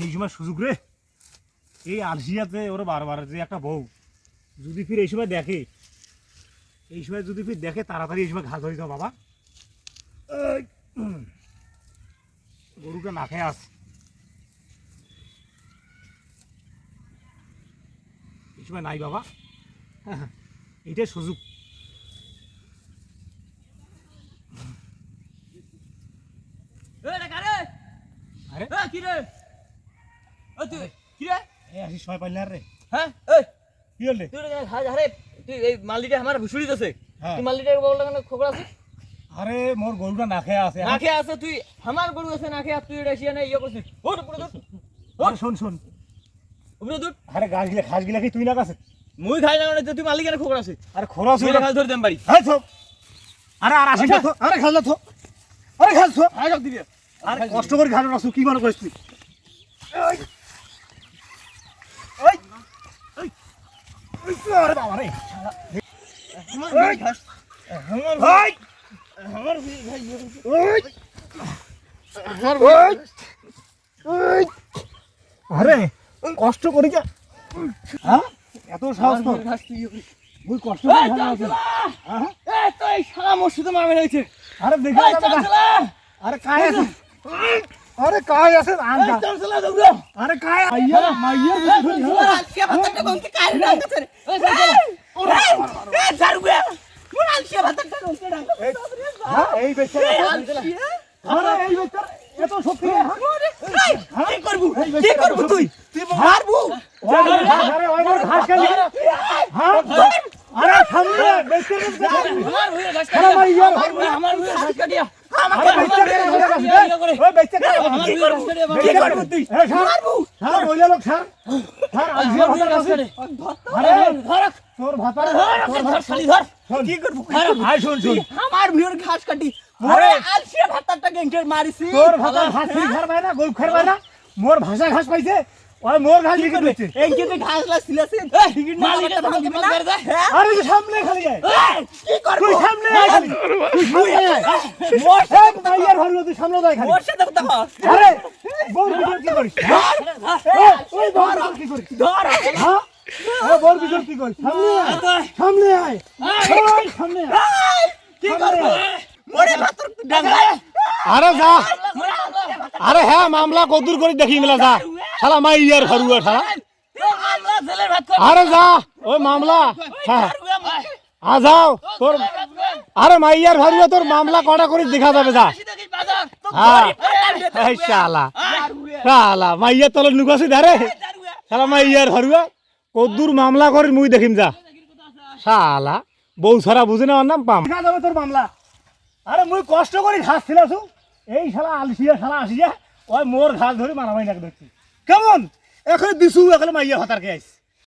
এই সময় সুযোগ রে, এই আলসিয়াতে ওরা বারবার যে একটা বউ যদি ফির এই সময় দেখে, এই সময় যদি ফির দেখে তাড়াতাড়ি এই সময় ঘাস ধরে দাও বাবা। গরুটা না খেয়ে আস, এই সময় নাই বাবা, এইটাই সুযোগ। সময় পাইলে রে, হ্যাঁ কি হলে তুই এই মালদিটা আমার ভুসুড়ি আছে, তুই মালদিটা বলটা কেন খোকরা আছে? আরে মোর গরুটা না খেয়ে আছে, না খেয়ে আছে, তুই আমার গরু আছে না খেয়ে, তুই এটা এসে না ইয়ে করছিস। ওঠ উপরে দূর, শোন শোন উপরে দূর। আরে ঘাস গিলা কি তুই না কাছে? মুই খাই না মানে তুই মালিক কেন খোকরা আছে? আরে খরচ তুই ঘাস ধরে দেন বাড়ি। হ্যাঁ থো, আরে আর আসি না থো, আরে ঘাস না থো, আরে ঘাস থো, আয় সব দিবি। আরে কষ্ট করে ঘাস রাখছো, কি মনে করিস তুই? আরে বাবা রে, আমার ঘাস আরে কষ্ট করি যা, হ্যাঁ এত সাহস তো, ঘাস তুই তুই কষ্ট করে ঘাস রাখছিস। এই তো এই শালা মসজিদে মারবে হইছে। আরে দেখে আরে কায় আছে, আরে কায় আছে আনটা, আরে কায় আইয়া মাইয়া আলসিয়া ভাতটা কোনতে কাই রাখছে রে? এই জারুবে মোর আলসিয়া ভাতটা কোনতে রাখছে? হ্যাঁ এই বেচারা, আলসিয়া আরে এই বেচারা এত শক্তি, কি করব? কি করব তুই? তুই মারবু? আরে ওই ঘাস খালি, হ্যাঁ আরে সামনে বেচারা, আমার হয়ে ঘাস আরে মাইয়া আমার হয়ে ঘাস কাটিয়া আরে বেচারা ওই বেচারা কি করব? কি করব তুই? মারবো স্যার বইলা লোক স্যার, স্যার আলসিয়া ভাতার কাছে, আরে ধর তোর ভাতার তোর ধর খালি ধর। কি করব? আয় শুন শুন, আমার ভিউর ঘাস কাটি আরে মোরে আলসিয়া ভাতটা গেন্টের মারিছি। তোর ভাতা ঘাস খার না গরু খার না, মোর ভাষা ঘাস পাইছে, ওই মোর ঘাস লিখে দিচ্ছে। এই যে ঘাস লাছিলাছে মালিকটা ভাঙ দিবি না? আরে তুই সামনে খালি যায়, কি করব? তুই সামনে আয় খালি, তুই সামনে আয়, মোর এক মাইয়ার ভালো তুই সামনে যায় খালি। মোর সাথে কথা কর। আরে বউর ভিতর কি করিস? ওই বউর ভিতর কি করিস? ধর হ্যাঁ ও বউর ভিতর কি করিস? সামনে আয়, ওই সামনে আয়, কি করব? মোরে ভাতর ডাঙ্গা আরে যা, আরে হ্যাঁ মামলা কদুর করে দেখি মেলা যা, শালা মাইয়ার ঘরুয়া শালা, আমরা ছেলের ভাত আরে যা ওই মামলা, হ্যাঁ আ যাও তোর, আরে মাইয়ার ঘরুয়া তোর মামলা কটা করে দেখা যাবে যা, হ্যাঁ এই শালা শালা মাইয়ার তলে নুকাছি ধারে, শালা মাইয়ার ঘরুয়া কদুর মামলা করে মুই দেখিম যা, শালা বউ ছাড়া বুঝে না ওর নাম পাম দেখা যাবে তোর মামলা। আরে মুই কষ্ট করে ঘাস ছিলাছু, এই শালা আলসিয়া শালা আসিয়া ওই মোর ঘাস ধরে মারামারি নাক দেখছি কেমন, এখন দিছু এখন মাইয়া ভাতার কে আইস।